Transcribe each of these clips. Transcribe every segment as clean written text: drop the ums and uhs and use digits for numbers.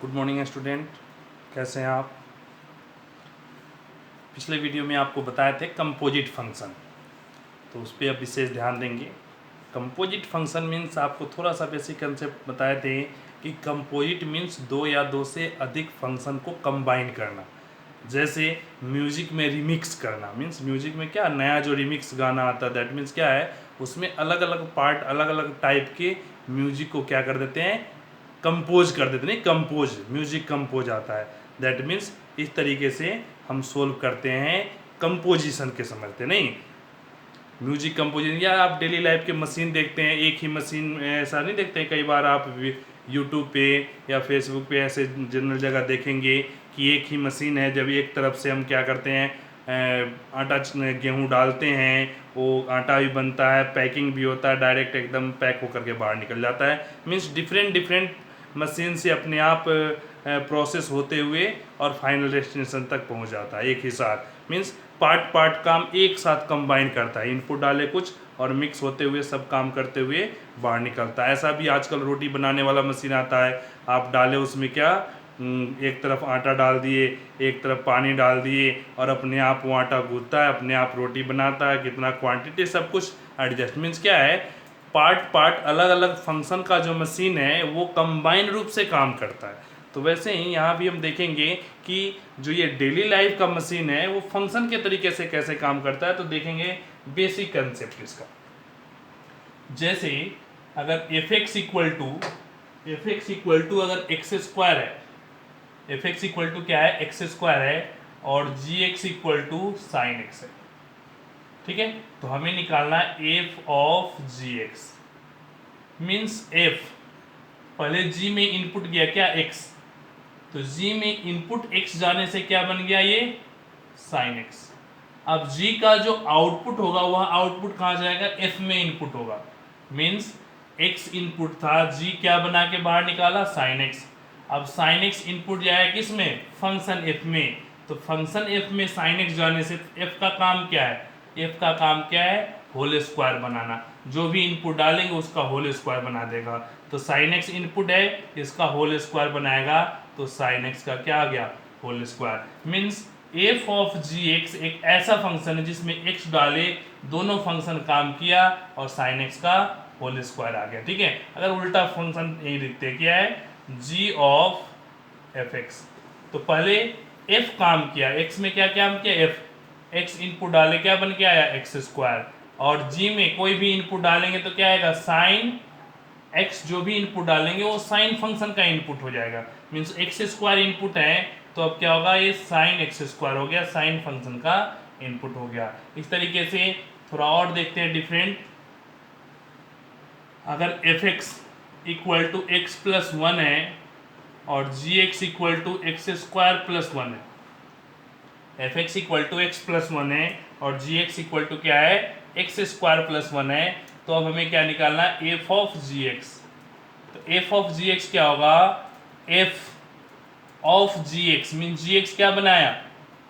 Good morning student, कैसे हैं आप। पिछले वीडियो में आपको बताए थे कंपोजिट फंक्शन, तो उस पर अब विशेष ध्यान देंगे। कंपोजिट फंक्शन मीन्स आपको थोड़ा सा बेसिक कंसेप्ट बताए थे कि कंपोजिट मीन्स दो या दो से अधिक फंक्शन को कंबाइन करना। जैसे म्यूजिक में रिमिक्स करना मीन्स म्यूजिक में क्या नया जो रिमिक्स गाना आता है दैट मीन्स क्या है, उसमें अलग अलग पार्ट अलग अलग टाइप के म्यूजिक को क्या कर देते हैं, कंपोज कर देते, नहीं कंपोज, म्यूजिक कंपोज आता है। दैट मीन्स इस तरीके से हम सोल्व करते हैं कंपोजिशन के समझते नहीं। म्यूजिक कंपोजिशन या आप डेली लाइफ के मशीन देखते हैं, एक ही मशीन ऐसा नहीं देखते हैं, कई बार आप यूट्यूब पे या फेसबुक पे ऐसे जनरल जगह देखेंगे कि एक ही मशीन है, जब एक तरफ से हम क्या करते हैं आटा गेहूँ डालते हैं, वो आटा भी बनता है, पैकिंग भी होता है, डायरेक्ट एकदम पैक होकर के बाहर निकल जाता है। मीन्स डिफरेंट डिफरेंट मशीन से अपने आप प्रोसेस होते हुए और फाइनल डेस्टिनेशन तक पहुंच जाता है एक ही साथ। मीन्स पार्ट पार्ट काम एक साथ कंबाइन करता है, इनपुट डाले कुछ और मिक्स होते हुए सब काम करते हुए बाहर निकलता है। ऐसा भी आजकल रोटी बनाने वाला मशीन आता है, आप डाले उसमें क्या एक तरफ आटा डाल दिए, एक तरफ पानी डाल दिए और अपने आप वो आटा गूंथता है, अपने आप रोटी बनाता है, कितना क्वांटिटी सब कुछ एडजस्ट। मीन्स क्या है, पार्ट पार्ट अलग अलग फंक्शन का जो मशीन है वो कंबाइन रूप से काम करता है। तो वैसे ही यहाँ भी हम देखेंगे कि जो ये डेली लाइफ का मशीन है वो फंक्शन के तरीके से कैसे काम करता है। तो देखेंगे बेसिक कंसेप्ट इसका। जैसे अगर एफ एक्स इक्वल टू अगर एक्स स्क्वायर है, एफ एक्स इक्वल टू क्या है, एक्स स्क्वायर है, और G X equal to sine X है, ठीक है। तो हमें निकालना है F of G X. Means F पहले जी में इनपुट गया क्या, एक्स, तो जी में इनपुट एक्स जाने से क्या बन गया, ये साइन एक्स। अब जी का जो आउटपुट होगा वह आउटपुट कहां जाएगा, एफ में इनपुट होगा। मीन्स एक्स इनपुट था, जी क्या बना के बाहर निकाला, साइन एक्स। अब साइन एक्स इनपुट जाएगा किस में, फंक्शन एफ में। तो फंक्शन एफ में साइन एक्स जाने से एफ का काम क्या है, एफ का काम क्या है, होल स्क्वायर बनाना। जो भी इनपुट डालेंगे उसका होल स्क्वायर बना देगा। तो साइन एक्स इनपुट है, इसका होल स्क्वायर बनाएगा, तो साइन एक्स का क्या आ गया, whole square. Means F of G X एक ऐसा फंक्शन है जिसमें एक्स डाले दोनों फंक्शन काम किया और साइन एक्स का होल स्क्वायर आ गया, ठीक है। अगर उल्टा फंक्शन यही लिखते हैं, क्या है, जी ऑफ एफ एक्स। तो पहले एफ काम किया, एक्स में क्या काम किया, एफ, एक्स इनपुट डाले क्या बन के आया, एक्स स्क्वायर। और जी में कोई भी इनपुट डालेंगे तो क्या आएगा, साइन एक्स। जो भी इनपुट डालेंगे वो साइन फंक्शन का इनपुट हो जाएगा। मीन्स एक्स स्क्वायर इनपुट है तो अब क्या होगा, ये साइन एक्स स्क्वायर हो गया, साइन फंक्शन का इनपुट हो गया। इस तरीके से थोड़ा और देखते हैं डिफरेंट। अगर F X equal to X plus one है और G X equal to X square plus one है, F X equal to X plus one है और जी एक्स इक्वल टू क्या है, एक्स स्क्वायर प्लस वन है, तो अब हमें क्या निकालना है, एफ ऑफ जी एक्स। तो एफ ऑफ जी एक्स क्या होगा, F of G X mean G X क्या बनाया,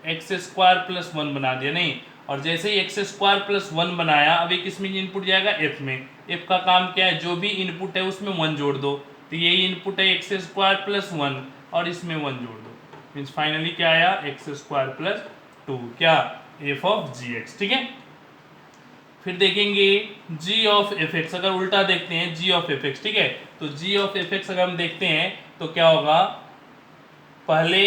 एक्स स्क्वायर प्लस वन बना दिया, नहीं। और जैसे ही एक्स स्क्वायर प्लस वन बनाया, अभी किस में इनपुट जाएगा, एफ में। एफ का काम क्या है, जो भी इनपुट है उसमें वन जोड़ दो। तो यही इनपुट है एक्स स्क्वायर प्लस वन और इसमें वन जोड़ दो। मीन्स फाइनली क्या आया, एक्स स्क्वायर प्लस टू, क्या, एफ ऑफ जी एक्स, ठीक है। फिर देखेंगे g ऑफ एफ एक्स। अगर उल्टा देखते हैं g ऑफ एफ एक्स, ठीक है। तो g ऑफ एफ एक्स अगर हम देखते हैं तो क्या होगा, पहले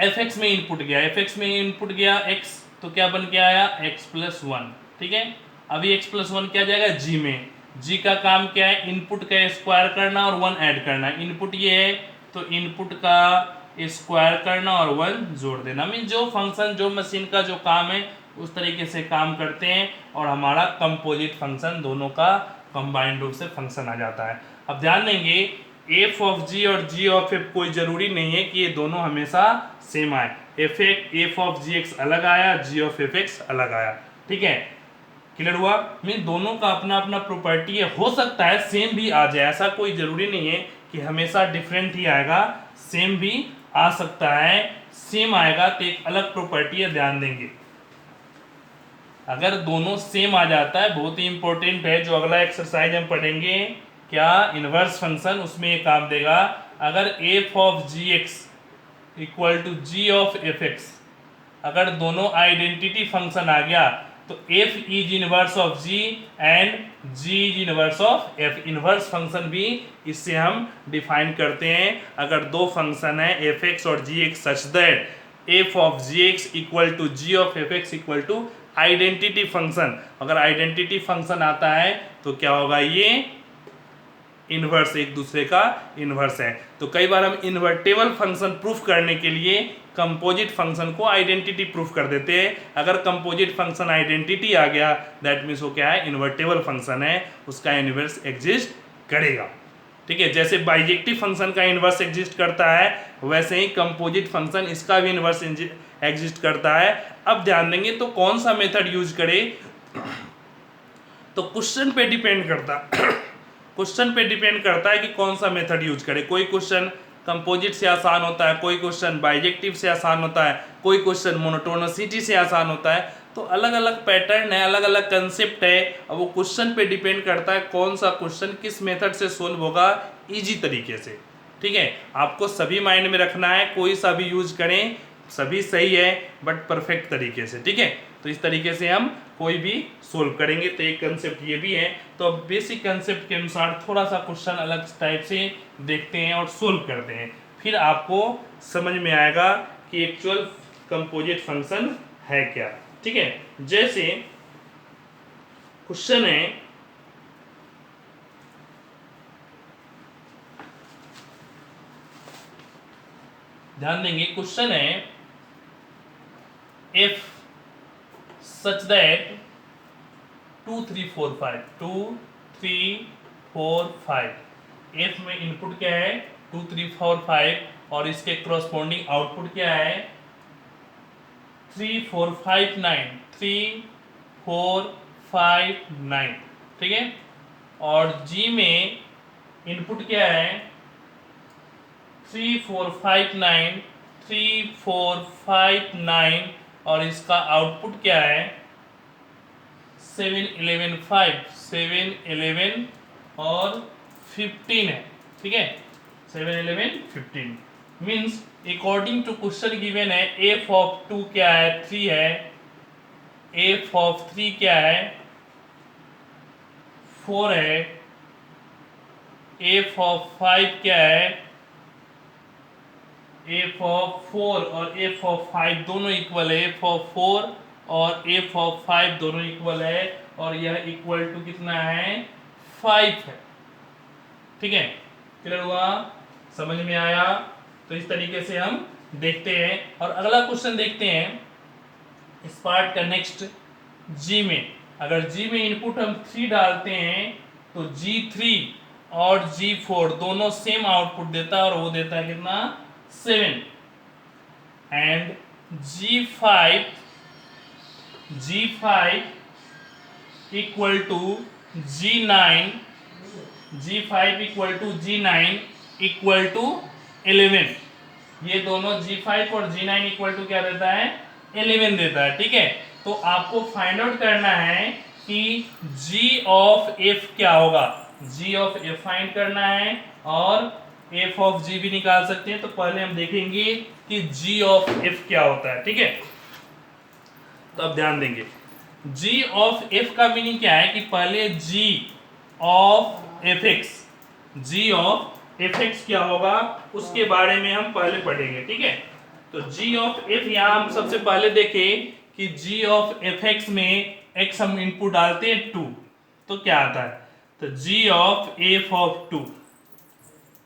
एफ एक्स में इनपुट गया, एफ एक्स में इनपुट गया x, तो क्या बन के आया, x प्लस वन, ठीक है। अभी x प्लस वन क्या जाएगा, g में। g का काम क्या है, इनपुट का स्क्वायर करना और वन ऐड करना। इनपुट ये है तो इनपुट का स्क्वायर करना और वन जोड़ देना। मीन जो फंक्शन जो मशीन का जो काम है उस तरीके से काम करते हैं और हमारा कंपोजिट फंक्शन दोनों का कंबाइंड रूप से फंक्शन आ जाता है। अब ध्यान देंगे एफ ऑफ जी और जी ऑफ एफ कोई जरूरी नहीं है कि ये दोनों हमेशा सेम आए। एफ ऑफ जी एक्स अलग आया, जी ऑफ एफ एक्स अलग आया, ठीक है। क्लियर हुआ। मीन दोनों का अपना अपना प्रॉपर्टी है, हो सकता है सेम भी आ जाए, ऐसा कोई जरूरी नहीं है कि हमेशा डिफरेंट ही आएगा, सेम भी आ सकता है। सेम आएगा तो एक अलग प्रॉपर्टी है, ध्यान देंगे। अगर दोनों सेम आ जाता है, बहुत ही इंपॉर्टेंट है, जो अगला एक्सरसाइज हम पढ़ेंगे क्या, इनवर्स फंक्शन, उसमें ये काम देगा। अगर F of G X equal to G of F X, अगर दोनों आइडेंटिटी फंक्शन आ गया तो f is inverse of g and g is inverse of f। Inverse function भी इससे हम डिफाइन करते हैं। अगर दो फंक्शन है f(x) और g(x) such that f of g(x) equal to g of f(x) equal to identity function. अगर आइडेंटिटी फंक्शन आता है तो क्या होगा, ये इनवर्स एक दूसरे का इनवर्स है। तो कई बार हम इन्वर्टेबल फंक्शन प्रूफ करने के लिए कंपोजिट फंक्शन को आइडेंटिटी प्रूफ कर देते हैं। अगर कंपोजिट फंक्शन आइडेंटिटी आ गया दैट मीन्स वो क्या है, इन्वर्टेबल फंक्शन है, उसका इनवर्स एग्जिस्ट करेगा। ठीक है, जैसे बाइजेक्टिव फंक्शन का इनवर्स एग्जिस्ट करता है वैसे ही कंपोजिट फंक्शन इसका भी इनवर्स एग्जिस्ट करता है। अब ध्यान देंगे तो कौन सा मेथड यूज करें, तो क्वेश्चन पे डिपेंड करता क्वेश्चन पे डिपेंड करता है कि कौन सा मेथड यूज करें। कोई क्वेश्चन कंपोजिट से आसान होता है, कोई क्वेश्चन बाइजेक्टिव से आसान होता है, कोई क्वेश्चन मोनोटोनिसिटी से आसान होता है। तो अलग अलग पैटर्न है, अलग अलग कंसेप्ट है। अब वो क्वेश्चन पे डिपेंड करता है कौन सा क्वेश्चन किस मेथड से सोल्व होगा इजी तरीके से। ठीक है, आपको सभी माइंड में रखना है, कोई सा भी यूज करें सभी सही है बट परफेक्ट तरीके से। ठीक है, तो इस तरीके से हम कोई भी सोल्व करेंगे। तो एक कंसेप्ट ये भी है। तो अब बेसिक कंसेप्ट के अनुसार थोड़ा सा क्वेश्चन अलग टाइप से देखते हैं और सोल्व करते हैं, फिर आपको समझ में आएगा कि एक्चुअल कंपोजिट फंक्शन है क्या। ठीक है, जैसे क्वेश्चन है ध्यान देंगे, क्वेश्चन है if such that 2 3 4 5 2 3 4 5 f में इनपुट क्या है 2 3 4 5 और इसके क्रॉसपोंडिंग आउटपुट क्या है 3 4 5 9 3 4 5 9। ठीक है, और g में इनपुट क्या है 3 4 5 9 3 4 5 9 और इसका आउटपुट क्या है 7 11 5 7 11 और 15 है। ठीक है, 7 11 15 means according to question given है f ऑफ 2 क्या है 3 है, f ऑफ 3 क्या है 4 है, f ऑफ 5 क्या है f ऑफ 4 और f ऑफ 5 दोनों इक्वल है, f ऑफ 4 और f ऑफ 5 दोनों इक्वल है और यह इक्वल टू कितना है 5 है। ठीक है, क्लियर हुआ, समझ में आया। तो इस तरीके से हम देखते हैं और अगला क्वेश्चन देखते हैं इस पार्ट का नेक्स्ट। g में अगर g में इनपुट हम 3 डालते हैं तो g3 और g4 दोनों सेम आउटपुट देता है और वो देता है कितना 7 and G5 equal to G9 G5 equal to G9 equal to 11। ये दोनों G5 और G9 इक्वल टू क्या देता है 11 देता है। ठीक है, तो आपको फाइंड आउट करना है कि G ऑफ F क्या होगा, G ऑफ F फाइंड करना है और f ऑफ g भी निकाल सकते हैं। तो पहले हम देखेंगे कि g ऑफ f क्या होता है। ठीक है, तो अब ध्यान देंगे g ऑफ f का मीनिंग क्या है कि पहले g ऑफ fx क्या होगा उसके बारे में हम पहले पढ़ेंगे। ठीक है, तो g ऑफ f यहाँ हम सबसे पहले देखें कि g ऑफ fx में x हम इनपुट डालते हैं 2 तो क्या आता है, तो g ऑफ f ऑफ 2।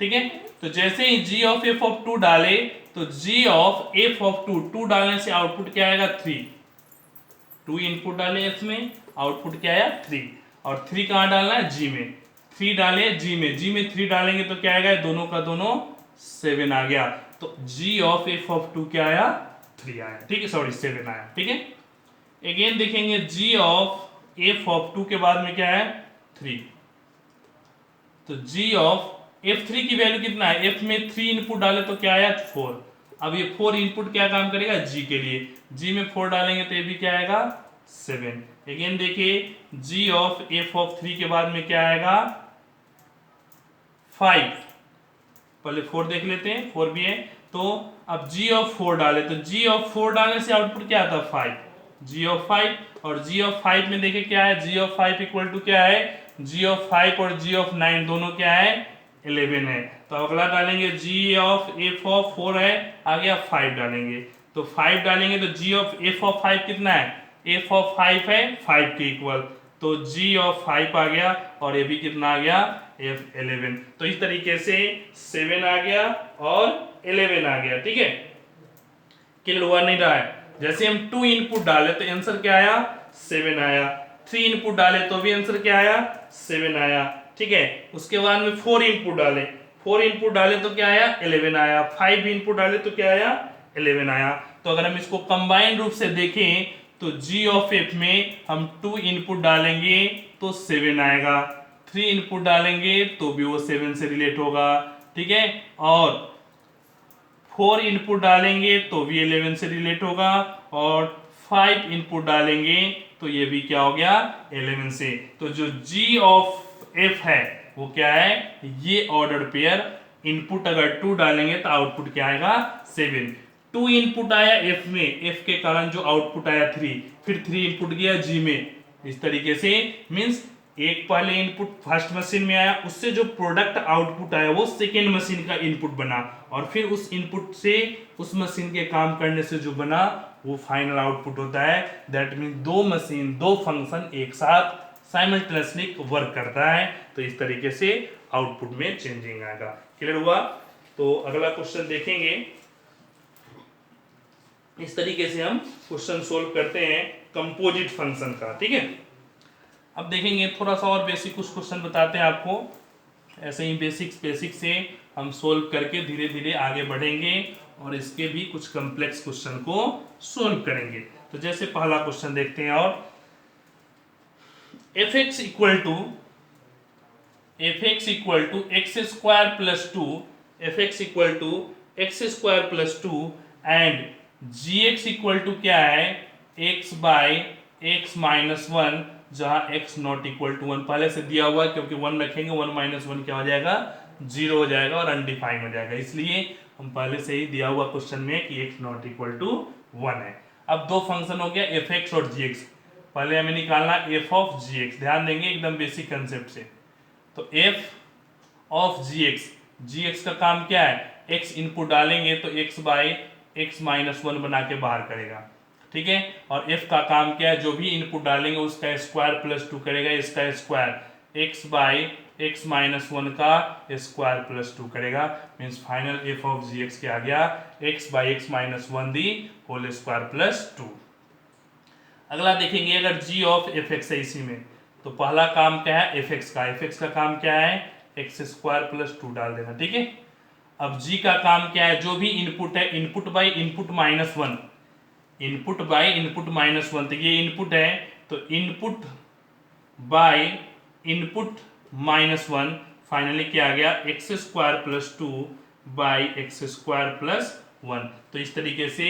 ठीक है, तो जैसे ही g ऑफ f ऑफ 2 डाले तो g ऑफ f ऑफ 2 डालने से आउटपुट क्या आएगा 3। 2 इनपुट डाले इसमें आउटपुट क्या आया 3 और 3 कहाँ डालना है g में, 3 डाले g में 3 डालेंगे तो क्या आएगा दोनों का दोनों 7 आ गया। तो g ऑफ f ऑफ 2 क्या आया 3 आया। ठीक है, सॉरी 7 आया। ठीक है, अगेन देखेंगे g ऑफ f ऑफ 2 के बाद में क्या है 3, तो g ऑफ f3 की वैल्यू कितना है, f में 3 इनपुट डाले तो क्या आया 4। अब ये 4 इनपुट क्या काम करेगा g के लिए, g में 4 डालेंगे तो ये भी क्या आएगा 7। अगेन देखिए g ऑफ f ऑफ 3 के बाद में क्या आएगा 5, पहले 4 देख लेते हैं, 4 भी है। तो अब g ऑफ 4 डाले तो g ऑफ 4 डालने से आउटपुट क्या आता है 5, g ऑफ 5। और g ऑफ 5 में देखे क्या है, g ऑफ 5 इक्वल टू क्या है, g ऑफ 5 और g ऑफ 9 दोनों क्या है 11 है। तो अगला डालेंगे g ऑफ f ऑफ 4 है, आ गया 5 डालेंगे। तो 5 डालेंगे तो g ऑफ f ऑफ 5 कितना है, f ऑफ 5 है 5 के इक्वल, तो g ऑफ 5 आ गया और ये भी कितना आ गया f 11। तो इस तरीके से 7 आ गया और 11 आ गया। ठीक है, क्लियर हुआ नहीं रहा है। जैसे हम 2 इनपुट डाले तो आंसर क्या आया 7 आया, 3 इनपुट डाले तो भी आंसर क्या आया 7 आया। ठीक है, उसके बाद में 4 इनपुट डाले, 4 इनपुट डाले तो क्या आया 11 आया, 5 इनपुट डाले तो क्या आया 11 आया। तो अगर हम इसको कंबाइन रूप से देखें तो g ऑफ f में हम 2 इनपुट डालेंगे तो 7 आएगा, 3 इनपुट डालेंगे तो भी वो 7 से रिलेट होगा। ठीक है, और 4 इनपुट डालेंगे तो भी 11 से रिलेट होगा, और 5 इनपुट डालेंगे तो ये भी क्या हो गया 11 से। तो जो g ऑफ f है वो क्या है, ये ऑर्डर पेयर। इनपुट अगर 2 डालेंगे तो आउटपुट क्या आएगा 7। 2 इनपुट आया f में, f के कारण जो आउटपुट आया 3, फिर 3 इनपुट गया g में। इस तरीके से मींस एक पहले इनपुट फर्स्ट मशीन में आया, उससे जो प्रोडक्ट आउटपुट आया वो सेकेंड मशीन का इनपुट बना, और फिर उस इनपुट से उस मशीन के काम करने से जो बना वो फाइनल आउटपुट होता है। दैट मीन दो मशीन दो फंक्शन एक साथ साइमल्टेनियसली वर्क करता है, तो इस तरीके से आउटपुट में चेंजिंग आएगा। क्लियर हुआ? तो अगला क्वेश्चन देखेंगे। इस तरीके से हम क्वेश्चन सोल्व करते हैं कंपोजिट फंक्शन का। ठीक है, अब देखेंगे थोड़ा सा और बेसिक कुछ क्वेश्चन बताते हैं आपको। ऐसे ही बेसिक से हम सोल्व करके धीरे धीरे आगे बढ़ेंगे और इसके भी कुछ कॉम्प्लेक्स क्वेश्चन को सोल्व करेंगे। तो जैसे पहला क्वेश्चन देखते हैं, और fx equal to X square plus 2, fx equal to X square plus 2 and gx equal to क्या है x बाई एक्स माइनस 1, जहां x नॉट इक्वल टू 1 पहले से दिया हुआ है, क्योंकि 1 रखेंगे 1 माइनस 1 क्या हो जाएगा 0 हो जाएगा और अनडिफाइन हो जाएगा, इसलिए हम पहले से ही दिया हुआ क्वेश्चन में कि x नॉट इक्वल टू 1 है। अब दो फंक्शन हो गया fx और gx, पहले हमें निकालना f ऑफ gx। ध्यान देंगे एकदम बेसिक कंसेप्ट से। तो f ऑफ gx का काम क्या है, x इनपुट डालेंगे तो x बाई एक्स माइनस 1 बना के बाहर करेगा। ठीक है, और f का काम क्या है, जो भी इनपुट डालेंगे उसका स्क्वायर प्लस 2 करेगा, इसका square x by X minus 1 का स्क्वायर प्लस 2 करेगा। Means final f of gx क्या आ गया x by X minus 1 the whole square plus 2। अगला देखेंगे अगर g ऑफ fx है इसी में, तो पहला काम क्या है fx का काम क्या है एक्स स्क्वायर प्लस 2 डाल देना। ठीक है, अब g का काम क्या है, जो भी इनपुट है input by input minus 1, input by input minus 1, तो ये इनपुट है तो input by input minus 1, finally क्या आ गया x square plus 2 by x square plus 1। तो इस तरीके से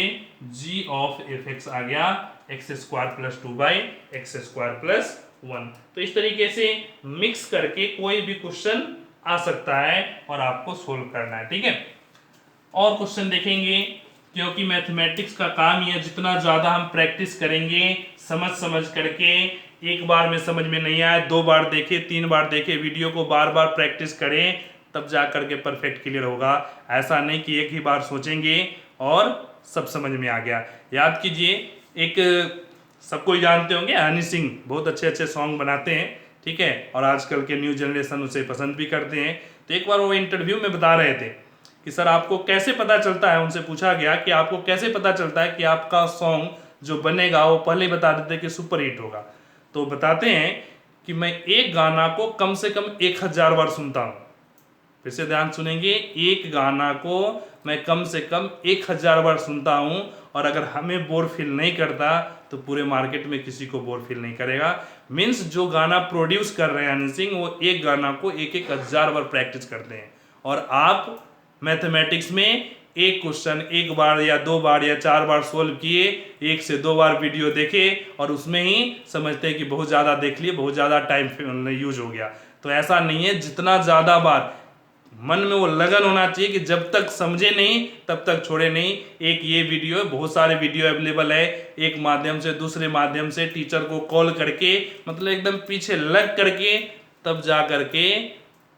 g ऑफ fx आ गया x square plus 2 by x square plus 1। तो इस तरीके से मिक्स करके कोई भी क्वेश्चन आ सकता है और आपको सोल्व करना है। ठीक है, और क्वेश्चन देखेंगे, क्योंकि मैथमेटिक्स का काम ये जितना ज़्यादा हम प्रैक्टिस करेंगे समझ करके, एक बार में समझ में नहीं आए 2 बार देखे 3 बार देखे, वीडियो को बार बार प्रैक्टिस करें तब जा करके परफेक्ट क्लियर होगा। ऐसा नहीं कि एक ही बार सोचेंगे और सब समझ में आ गया। याद कीजिए, एक सबको ही जानते होंगे हनी सिंह, बहुत अच्छे सॉन्ग बनाते हैं। ठीक है, और आजकल के न्यू जनरेशन उसे पसंद भी करते हैं। तो एक बार वो इंटरव्यू में बता रहे थे कि सर आपको कैसे पता चलता है, उनसे पूछा गया कि आपको कैसे पता चलता है कि आपका सॉन्ग जो बनेगा वो पहले ही बता देते कि सुपर हिट होगा। तो बताते हैं कि मैं एक गाना को कम से कम 1000 बार सुनता हूँ। फिर से ध्यान सुनेंगे, एक गाना को मैं कम से कम 1000 बार सुनता हूँ, और अगर हमें बोर फील नहीं करता तो पूरे मार्केट में किसी को बोर फील नहीं करेगा। मीन्स जो गाना प्रोड्यूस कर रहे हैं हनी सिंह, वो एक गाना को 1000 बार प्रैक्टिस करते हैं, और आप मैथमेटिक्स में एक क्वेश्चन 1 बार या 2 बार या 4 बार सोल्व किए, 1 से 2 बार वीडियो देखे और उसमें ही समझते हैं कि बहुत ज़्यादा देख लिए, बहुत ज़्यादा टाइम यूज हो गया। तो ऐसा नहीं है, जितना ज़्यादा बार मन में वो लगन होना चाहिए कि जब तक समझे नहीं तब तक छोड़े नहीं। एक ये वीडियो है, बहुत सारे वीडियो अवेलेबल है, एक माध्यम से दूसरे माध्यम से टीचर को कॉल करके, मतलब एकदम पीछे लग करके तब जा करके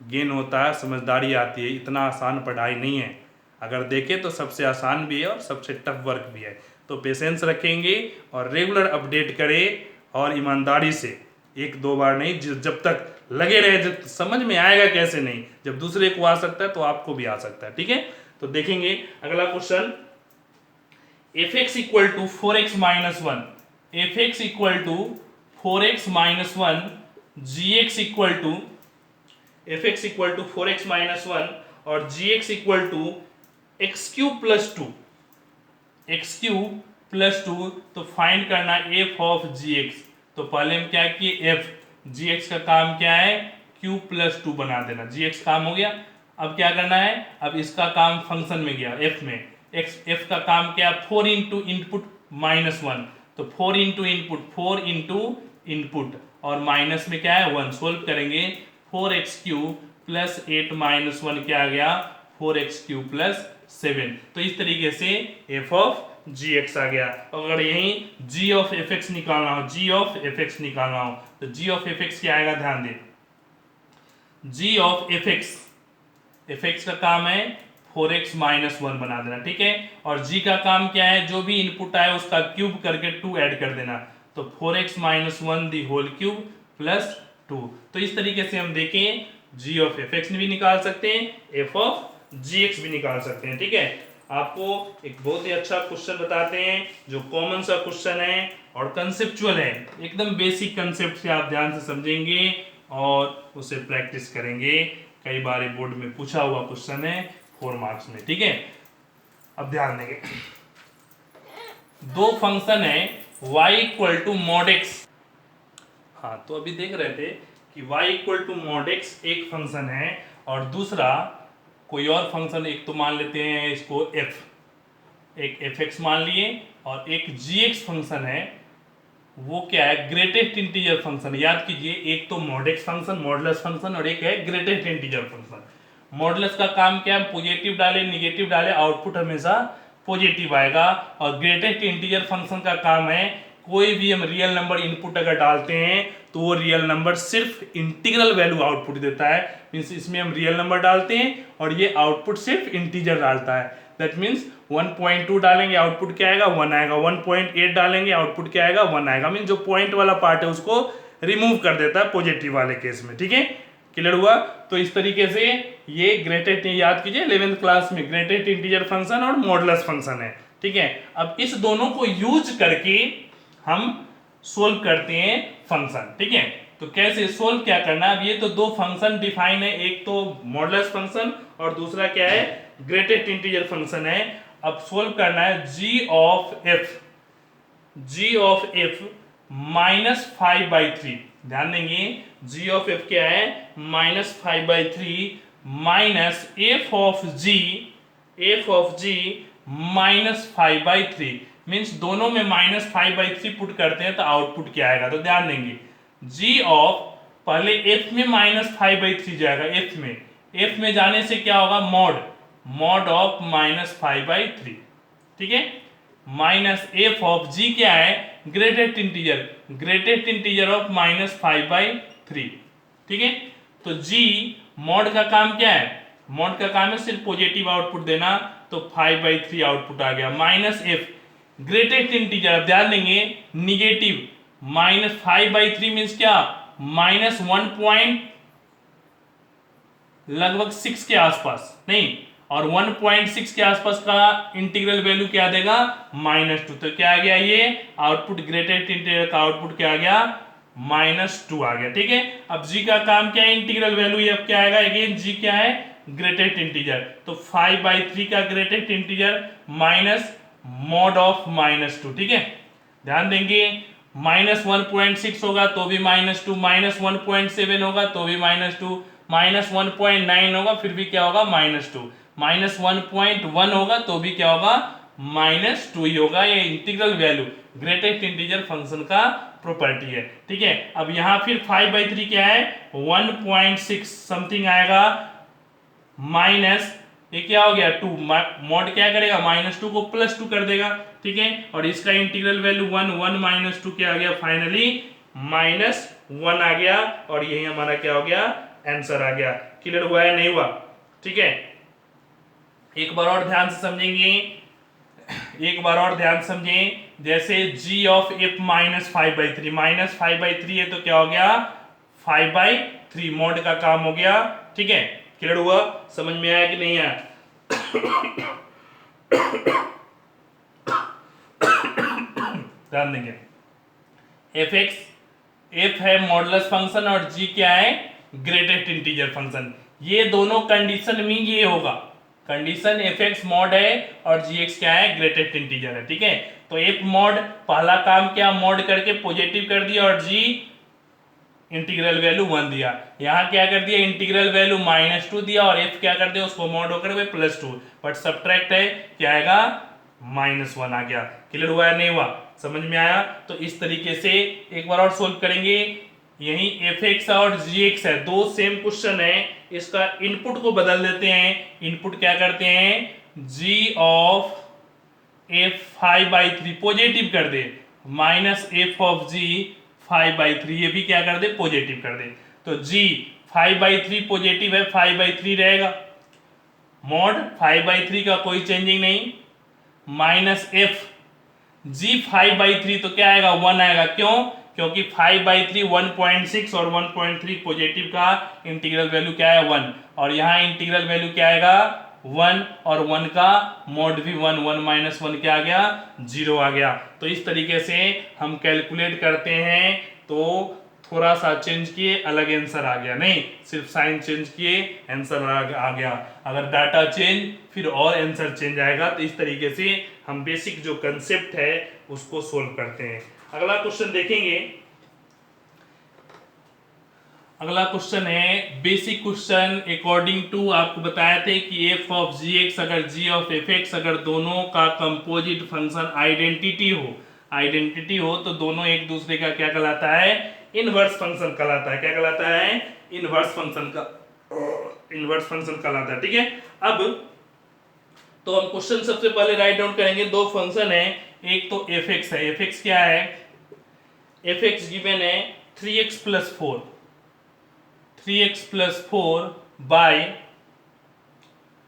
गेन होता है, समझदारी आती है। इतना आसान पढ़ाई नहीं है, अगर देखें तो सबसे आसान भी है और सबसे टफ वर्क भी है। तो पेशेंस रखेंगे और रेगुलर अपडेट करें और ईमानदारी से, एक दो बार नहीं, जब तक लगे रहे, जब समझ में आएगा कैसे नहीं, जब दूसरे को आ सकता है तो आपको भी आ सकता है। ठीक है, तो देखेंगे अगला question, F X equal to 4x minus 1, F X equal to 4x minus 1, G X equal to, F X equal to 4x minus 1 और G X equal to X cube plus 2, X cube plus 2। तो find करना F of G X. तो पहले हम क्या किए, F G x का काम क्या है, क्यूब प्लस 2 बना देना, जी एक्स काम हो गया। अब क्या करना है, अब इसका काम फंक्शन में गया, एफ में, एक्स एफ का काम क्या, 4 इंटू इनपुट माइनस 1, तो 4 इंटू इनपुट, 4 इंटू इनपुट और माइनस में क्या है 1, सोल्व करेंगे 4x क्यूब प्लस 8 माइनस 1 क्या आ गया 4x क्यूब प्लस 7। तो इस तरीके से एफ ऑफ जी एक्स आ गया। अगर यही जी ऑफ एफ एक्स निकालना हो, जी ऑफ एफ एक्स निकालना हो तो जी ऑफ एफ एक्स क्या आएगा, ध्यान दे, जी ऑफ एफ एक्स का काम है 4x माइनस 1 बना देना, ठीक है। और जी का काम क्या है, जो भी इनपुट आए उसका क्यूब करके 2 ऐड कर देना, तो 4x minus 1 the whole cube plus 2। तो इस तरीके से हम देखें जी ऑफ एफ एक्स भी निकाल सकते हैं, एफ ऑफ जी एक्स भी निकाल सकते हैं, ठीक है। आपको एक बहुत ही अच्छा क्वेश्चन बताते हैं जो कॉमन सा क्वेश्चन है और कंसेप्चुअल है, एकदम बेसिक कंसेप्ट से आप ध्यान से समझेंगे और उसे प्रैक्टिस करेंगे। कई बार बोर्ड में पूछा हुआ क्वेश्चन है 4 मार्क्स में, ठीक है। अब ध्यान देंगे, दो फंक्शन है y equal to mod x। हाँ, तो अभी देख रहे थे कि y equal to mod x एक फंक्शन है और दूसरा कोई और फंक्शन, एक तो मान लेते हैं इसको f, एक fx मान लिए और एक gx फंक्शन है, वो क्या है ग्रेटेस्ट इंटीजर फंक्शन। याद कीजिए, एक तो mod x function, modulus function, और एक है ग्रेटेस्ट इंटीजर फंक्शन। मॉडुलस का काम क्या है, पॉजिटिव डाले निगेटिव डाले आउटपुट हमेशा पॉजिटिव आएगा। और ग्रेटेस्ट इंटीजर फंक्शन का काम है कोई भी हम रियल नंबर इनपुट अगर डालते हैं तो वो रियल नंबर सिर्फ इंटीग्रल वैल्यू आउटपुट देता है। मीन्स इसमें हम रियल नंबर डालते हैं और ये आउटपुट सिर्फ इंटीजर डालता है। दैट मीन्स 1.2 डालेंगे आउटपुट क्या आएगा 1 आएगा, 1.8 डालेंगे आउटपुट क्या आएगा 1 आएगा। मीन्स जो पॉइंट वाला पार्ट है उसको रिमूव कर देता है पॉजिटिव वाले केस में, ठीक है। क्लियर हुआ? तो इस तरीके से ये ग्रेटेस्ट, याद कीजिए 11th क्लास में ग्रेटेस्ट इंटीजर फंक्शन और मॉडुलस फंक्शन है, ठीक है। अब इस दोनों को यूज करके हम सोल्व करते हैं फंक्शन, ठीक है। तो कैसे सोल्व क्या करना है, अब ये तो दो फंक्शन डिफाइन है, एक तो मॉडुलस फंक्शन और दूसरा क्या है ग्रेटेस्ट इंटीजर फंक्शन है। अब सोल्व करना है जी ऑफ एफ -5/3। ध्यान देंगे जी ऑफ एफ क्या है -5/3 minus F of G -5/3। Means दोनों में -5/3 पुट करते हैं तो आउटपुट क्या आएगा। तो ध्यान देंगे जी ऑफ, पहले एफ में -5/3 जाएगा, एफ में जाने से क्या होगा मॉड ऑफ -5/3, ठीक है। माइनस एफ ऑफ जी क्या है ग्रेटेस्ट इंटीजर ऑफ -5/3, ठीक है। तो जी मॉड का काम क्या है, मॉड का काम है सिर्फ पॉजिटिव आउटपुट देना, तो 5/3 आउटपुट आ गया। माइनस एफ ग्रेटेस्ट इंटीजर, अब ध्यान देंगे निगेटिव, -5/3 मीन्स क्या -1 लगभग 6 के आसपास, नहीं, और 1.6 के आसपास का इंटीग्रल वैल्यू क्या देगा -2। तो क्या आ गया ये आउटपुट, ग्रेटेस्ट इंटीजर का आउटपुट क्या आ गया -2 आ गया, ठीक है। अब जी का काम क्या है इंटीग्रल वैल्यू, ये अब क्या आएगा अगेन जी क्या है ग्रेटेस्ट इंटीजर, तो 5/3 का greatest integer minus mod of -2, ठीक है। ध्यान देंगे -1.6 होगा तो भी -2, -1.7 होगा तो भी -2, -1.9 होगा फिर भी क्या होगा -2, -1.1 होगा तो भी क्या होगा -2 ही होगा। ये integral value greatest integer function का प्रॉपर्टी है, ठीक है। अब यहां फिर 5/3 क्या है 1.6 समथिंग आएगा, माइनस ये क्या हो गया 2, मॉड क्या करेगा -2 को +2 कर देगा, ठीक है। और इसका इंटीग्रल वैल्यू 1, 1 माइनस 2 क्या आ गया फाइनली -1 आ गया, और यही हमारा क्या हो गया आंसर आ गया। क्लियर हुआ या नहीं हुआ? ठीक है, एक बार और ध्यान से समझेंगे, एक बार और ध्यान समझें। जैसे g ऑफ f -5/3, -5/3 है तो क्या हो गया 5/3, मॉड का काम हो गया, ठीक है। क्लियर हुआ? समझ में आया कि नहीं आया? ध्यान देंगे, f है मॉडुलस फंक्शन और g क्या है ग्रेटेस्ट इंटीजर फंक्शन। ये दोनों कंडीशन में ये होगा, कंडीशन f(x) मॉड है और g(x) क्या है ग्रेटेस्ट इंटीजर है, ठीक है। तो f मॉड पहला काम क्या मॉड करके पॉजिटिव कर दिया और g इंटीग्रल वैल्यू 1 दिया। यहां क्या कर दिया इंटीग्रल वैल्यू -2 दिया और f क्या कर दिया उसको मॉड होकर हुए +2, बट सब्ट्रैक्ट है क्या आएगा -1 आ गया। क्लियर हुआ या नहीं हुआ? समझ में आया? तो इस तरीके से एक बार और सोल्व करेंगे। यही f(x) और g(x) है, दो सेम क्वेश्चन है, इसका इनपुट को बदल देते हैं। इनपुट क्या करते हैं g ऑफ f 5/3 पॉजिटिव कर दे, -f ऑफ g 5/3 ये भी क्या कर दे पॉजिटिव कर दे। तो g 5/3 पॉजिटिव है 5/3 रहेगा, मॉड 5/3 का कोई चेंजिंग नहीं, -f g 5/3 तो क्या आएगा 1 आएगा। क्यों? क्योंकि 5/3 1.6 और 1.3 पॉजिटिव का इंटीग्रल वैल्यू क्या है 1, और यहाँ इंटीग्रल वैल्यू क्या आएगा 1, और 1 का मॉड भी 1, 1 माइनस 1 क्या आ गया 0 आ गया। तो इस तरीके से हम कैलकुलेट करते हैं, तो थोड़ा सा चेंज किए अलग आंसर आ गया, नहीं सिर्फ साइन चेंज किए आंसर आ गया। अगर डाटा चेंज फिर और आंसर चेंज आएगा। तो इस तरीके से हम बेसिक जो कंसेप्ट है उसको सोल्व करते हैं। अगला क्वेश्चन देखेंगे, अगला क्वेश्चन है बेसिक क्वेश्चन। अकॉर्डिंग टू आपको बताया थे कि f ऑफ gx अगर g ऑफ fx अगर दोनों का कंपोजिट फंक्शन आइडेंटिटी हो तो दोनों एक दूसरे का क्या कहलाता है इनवर्स फंक्शन कहलाता है। क्या कहलाता है इनवर्स फंक्शन का, इनवर्स फंक्शन कहलाता है, ठीक है। अब तो हम क्वेश्चन सबसे पहले राइट डाउन करेंगे, दो फंक्शन है, एक तो fx है, fx क्या है fx गिवन है 3x + 4, 3x + 4 bye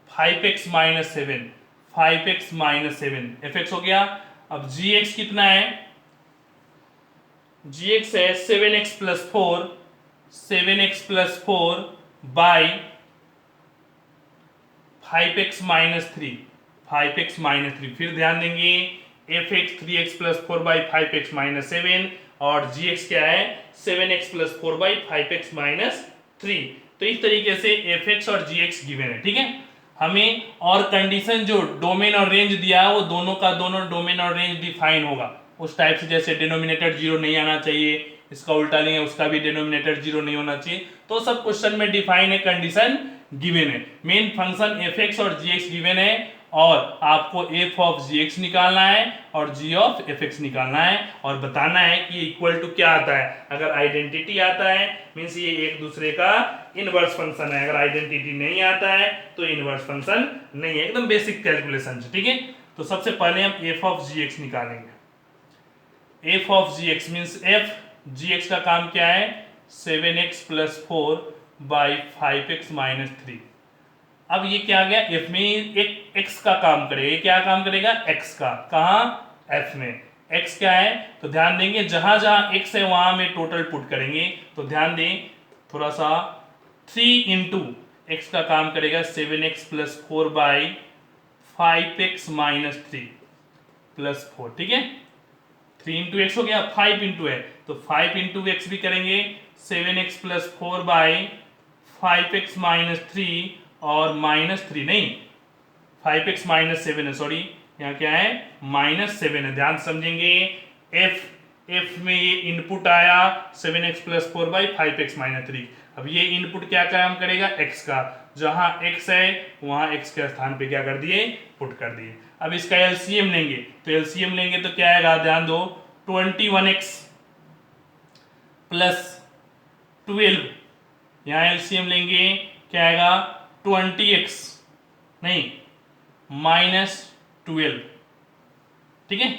5x - 7, 5x - 7 fx हो गया। अब gx कितना है, gx है 7x + 4, 7x + 4 bye 5x - 3, 5x - 3। फिर ध्यान देंगे fx 3x + 4 बाई 5x - 7 और gx क्या है 7x + 4 बाई 5x - 3। तो इस तरीके से fx और gx गिवन है, ठीक है। हमें और कंडीशन जो डोमेन और रेंज दिया है वो दोनों का दोनों डोमेन और रेंज डिफाइन होगा उस टाइप से, जैसे डिनोमिनेटर 0 नहीं आना चाहिए, इसका उल्टा लेंगे उसका भी डिनोमिनेटर 0 नहीं होना चाहिए। तो सब क्वेश्चन में डिफाइन है, कंडीशन गिवन है। मेन फंक्शन fx और gx गिवन है और आपको f ऑफ gx निकालना है और g ऑफ fx निकालना है और बताना है कि इक्वल टू क्या आता है। अगर आइडेंटिटी आता है मींस ये एक दूसरे का इनवर्स फंक्शन है, अगर आइडेंटिटी नहीं आता है तो इनवर्स फंक्शन नहीं है। एकदम बेसिक कैलकुलेशन है, ठीक है। तो सबसे पहले हम f ऑफ gx निकालेंगे। f of gx means f gx का काम क्या है 7x + 4 बाई 5x - 3। अब ये क्या आ गया f में एक x का काम करेगा, ये क्या काम करेगा x का, कहा f में x क्या है। तो ध्यान देंगे जहां जहां x है वहां में टोटल पुट करेंगे। तो ध्यान दें थोड़ा सा, 3 इंटू एक्स का काम करेगा 7x + 4 बाई 5x - 3 + 4, ठीक है। 3 इंटू एक्स हो गया, 5 इंटू है तो 5 इंटू एक्स भी करेंगे 7x + 4 बाई 5x - 3 और -3 नहीं 5x - 7 है, सॉरी यहाँ क्या है -7 है। ध्यान समझेंगे f में ये इनपुट आया 7x + 4 बाई 5x - 3। अब ये इनपुट क्या काम करेगा x का, जहां x है वहां x के स्थान पे क्या कर दिए पुट कर दिए। अब इसका एलसीएम लेंगे, तो एलसीएम लेंगे तो क्या आएगा ध्यान दो 21x + 12, यहाँ एलसीएम लेंगे क्या आएगा 20x नहीं -12, ठीक है।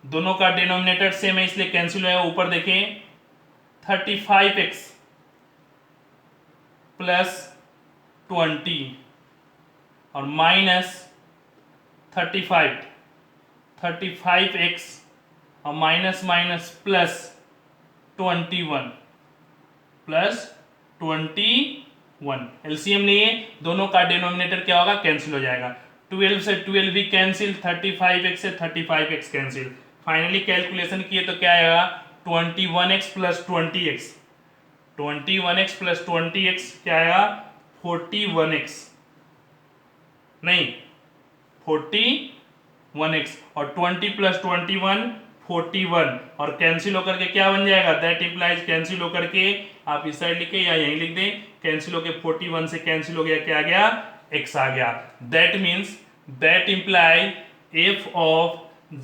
दोनों का डिनोमिनेटर सेम है इसलिए कैंसिल होगा। ऊपर देखें 35x प्लस 20 और -35x और minus minus plus 21 plus 21। LCM लिए दोनों का डिनोमिनेटर क्या होगा, कैंसिल हो जाएगा। 12 से 12 भी कैंसिल, 35x से 35x कैंसिल। फाइनली कैलकुलेशन किए तो क्या आएगा, 21x plus 20x, 21x plus 20x क्या आएगा 41x नहीं 41x और 20 प्लस 21 41 और कैंसिल होकर के क्या बन जाएगा, दैट इंप्लाइज कैंसिल होकर के आप इस साइड लिखे या यहीं लिख दें, कैंसिल होकर 41 से कैंसिल हो गया, क्या आ गया x आ गया। That means that imply f of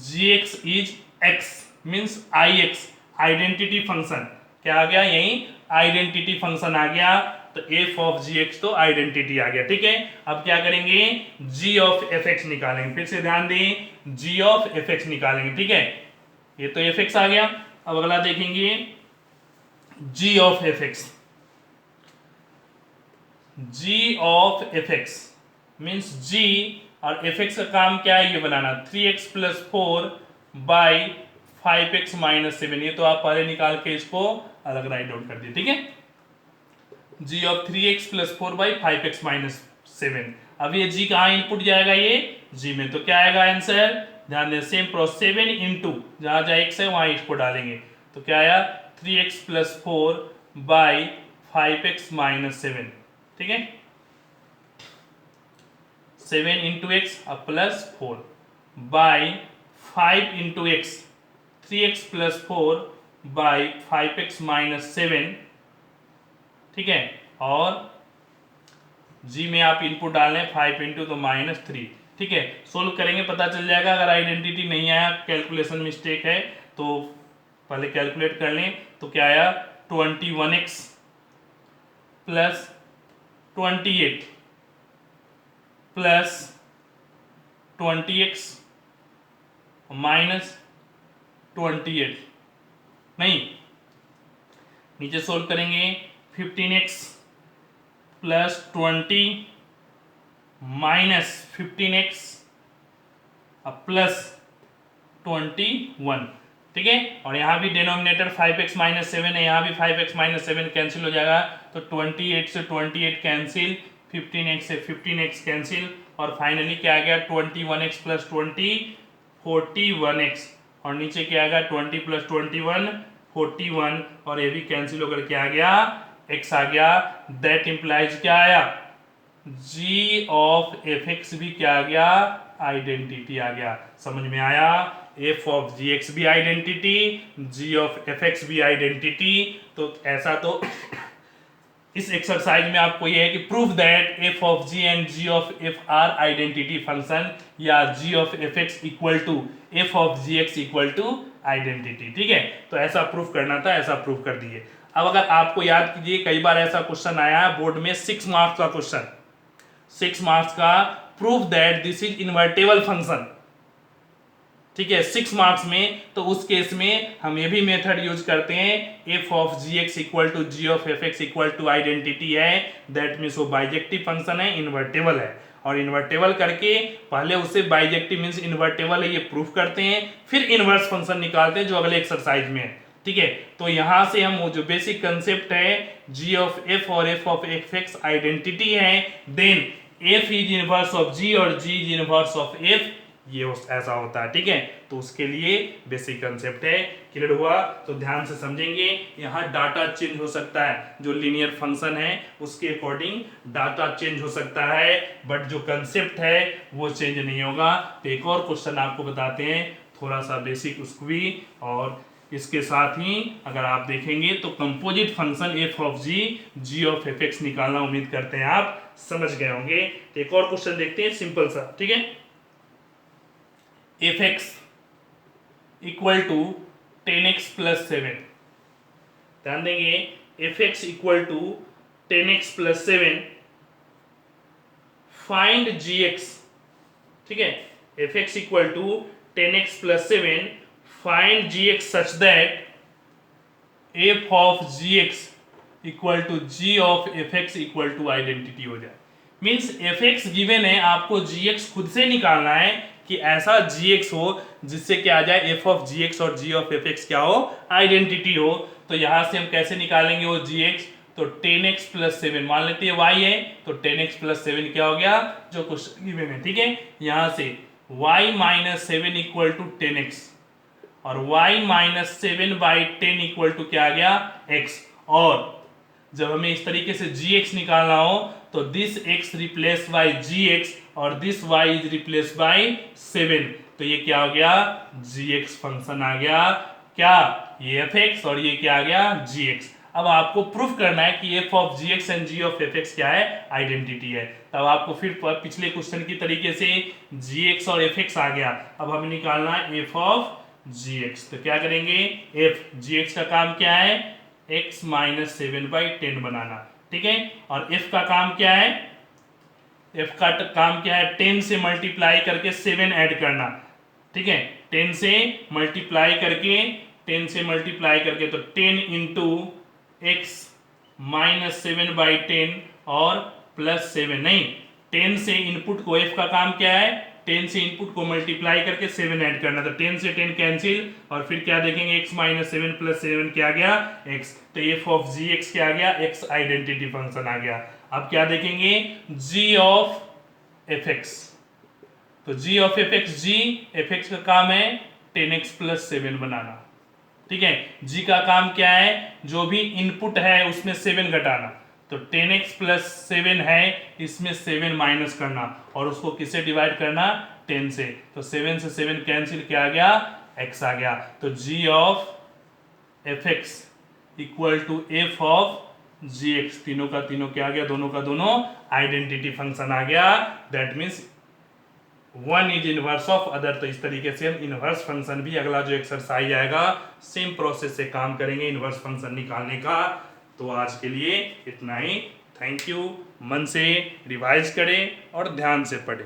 gx is x means ix identity function क्या आ गया, यही आइडेंटिटी फंक्शन आ गया। तो f ऑफ gx तो आइडेंटिटी आ गया, ठीक है। अब क्या करेंगे, g ऑफ fx निकालेंगे। फिर से ध्यान दें, g ऑफ fx निकालेंगे, ठीक है। ये तो fx आ गया। अब अगला देखेंगे g of fx। g of fx means g और fx का काम क्या है, ये बनाना 3x plus 4 by 5x minus 7। ये तो आप पहले निकाल के इसको अलग राइट डाउन कर दिए, ठीक है। g of 3x plus 4 by 5x minus 7। अब ये g कहाँ इनपुट जाएगा, ये g में, तो क्या आएगा आंसर, ध्यान दें सेम प्रोसेस 7 इंटू जहां जहां x है वहां इसको डालेंगे, तो क्या आया 3x plus 4 by 5x minus 7, ठीक है। 7 इंटू एक्स अब plus 4 by 5 into x 3x plus 4 by 5x minus 7, ठीक है। और g में आप इनपुट डाल लें 5 इंटू तो -3, ठीक है। सोल्व करेंगे पता चल जाएगा। अगर आइडेंटिटी नहीं आया, कैलकुलेशन मिस्टेक है, तो पहले कैलकुलेट कर लें। तो क्या आया 21x plus 28 plus 20x minus 28 नहीं, नीचे सोल्व करेंगे 15x plus 20 minus 15x plus 21, ठीक है। और यहाँ भी डिनोमिनेटर 5x माइनस 7 है, यहाँ भी 5x माइनस 7 कैंसिल हो जाएगा, तो 28 से 28 कैंसिल, 15x से 15x कैंसिल, और फाइनली क्या आ गया 21x प्लस 20 41x, और नीचे क्या आ गया 20 प्लस 21 41, और ये भी कैंसिल होकर क्या आ गया x आ गया। दैट इंप्लाइज क्या आया, g ऑफ fx भी क्या आ गया, आइडेंटिटी आ गया। समझ में आया, f ऑफ gx भी आइडेंटिटी, g ऑफ fx भी आइडेंटिटी। तो ऐसा तो इस एक्सरसाइज में आपको यह है कि prove that f of g and g of f are identity function, या g of fx equal to f of gx equal to identity, ठीक है। तो ऐसा प्रूफ करना था, ऐसा प्रूफ कर दिए। अब अगर आपको याद कीजिए, कई बार ऐसा क्वेश्चन आया है बोर्ड में 6 मार्क्स का क्वेश्चन, 6 मार्क्स का, proof that this is invertible function, ठीक है, 6 मार्क्स में। तो उस केस में हम ये भी मेथड यूज करते हैं, f of gx equal to g of fx equal to identity है, दैट मीन्स वो बाइजेक्टिव फंक्शन है, इन्वर्टेबल है, और इन्वर्टेबल करके पहले उसे बाइजेक्टिव मीन्स इन्वर्टेबल है ये प्रूफ करते हैं, फिर इनवर्स फंक्शन निकालते हैं जो अगले एक्सरसाइज में है, ठीक है। तो यहां से हम वो जो बेसिक कंसेप्ट है g ऑफ f और f ऑफ fx आइडेंटिटी है, then f is inverse of g और g is inverse of f, ये ऐसा होता है, ठीक है। तो उसके लिए बेसिक कंसेप्ट है। क्लियर हुआ, तो ध्यान से समझेंगे। यहाँ डाटा चेंज हो सकता है, जो लीनियर फंक्शन है उसके अकॉर्डिंग डाटा चेंज हो सकता है, बट जो कंसेप्ट है वो चेंज नहीं होगा। तो एक और क्वेश्चन आपको बताते हैं, थोड़ा सा बेसिक उसको भी, और इसके साथ ही अगर आप देखेंगे तो composite function f of g, g of fx निकालना उम्मीद करते हैं आप समझ गए होंगे। तो एक और क्वेश्चन देखते हैं सिंपल सा, ठीक है। fx equal to 10x plus 7, ध्यान देंगे fx equal to 10x plus 7, find G X, ठीक है, F X equal to 10x plus 7, find G X such that F of G X equal to G of F X equal to identity हो जाए। Means F x given है, आपको जी x खुद से निकालना है कि ऐसा जी एक्स हो जिससे क्या आ जाए, एफ ऑफ जी एक्स और जी ऑफ एफ एक्स क्या हो, आइडेंटिटी हो। तो यहां से हम कैसे निकालेंगे वो जी एक्स, तो 10x प्लस 7 मान लेते हैं y है, तो 10x प्लस 7 क्या हो गया, जो क्वेश्चन गिवन है, ठीक है। यहां से y minus 7 equal to 10x और y minus 7 by 10 equal to क्या आ गया, x। और जब हमें इस तरीके से gx निकालना हो तो this x replace by gx और this y is replace by 7, तो ये क्या हो गया, gx फंक्शन आ गया, क्या, ये fx और ये क्या आ गया, gx। अब आपको प्रूफ करना है कि f of gx and g of fx क्या है, आइडेंटिटी है। तब आपको फिर पिछले क्वेश्चन की तरीके से gx और fx आ गया, अब हमें निकालना है f ऑफ gx। तो क्या करेंगे, f gx का काम क्या है, x माइनस 7 बाई 10 बनाना, ठीक है। और f का काम क्या है, f का काम क्या है, 10 से मल्टीप्लाई करके 7 ऐड करना, ठीक है। 10 से मल्टीप्लाई करके, 10 से मल्टीप्लाई करके तो 10 इंटू एक्स माइनस 7 बाई 10 और प्लस 7, नहीं, 10 से इनपुट को, f का काम क्या है, 10 से इनपुट को मल्टीप्लाई करके 7 ऐड करना, तो 10 से 10 कैंसिल और फिर क्या देखेंगे, x माइनस 7 प्लस 7 क्या आ गया, x। तो एफ ऑफ जी एक्स क्या आ गया, x आइडेंटिटी फंक्शन आ गया। अब क्या देखेंगे, g ऑफ एफ एक्स, तो g of F x, g F x का काम है 10x प्लस 7 बनाना, ठीक है। g का काम क्या है, जो भी इनपुट है उसमें 7 घटाना, तो 10x प्लस 7 है, इसमें 7 माइनस करना और उसको किससे डिवाइड करना, 10 से, तो 7 से 7 कैंसिल, क्या आ गया, x आ गया। तो g of F X equal to F of G X, तीनों का तीनों क्या आ गया, दोनों का दोनों आइडेंटिटी फंक्शन आ गया। That means one is inverse of other. तो इस तरीके से हम इनवर्स फंक्शन भी, अगला जो एक्सरसाइज आएगा सेम प्रोसेस से काम करेंगे इनवर्स फंक्शन निकालने का। तो आज के लिए इतना ही, थैंक यू। मन से रिवाइज करें और ध्यान से पढ़ें।